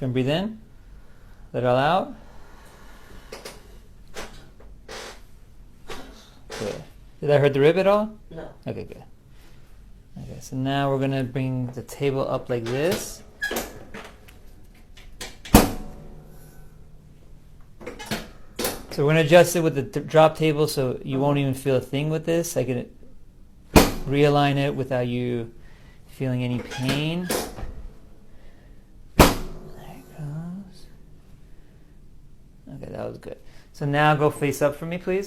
Go and breathe in. Let it all out. Good. Did that hurt the rib at all? No. Okay, good. Okay, so now we're going to bring the table up like this. So we're going to adjust it with the drop table so you won't even feel a thing with this. I can realign it without you feeling any pain. There it goes. Okay, that was good. So now go face up for me, please.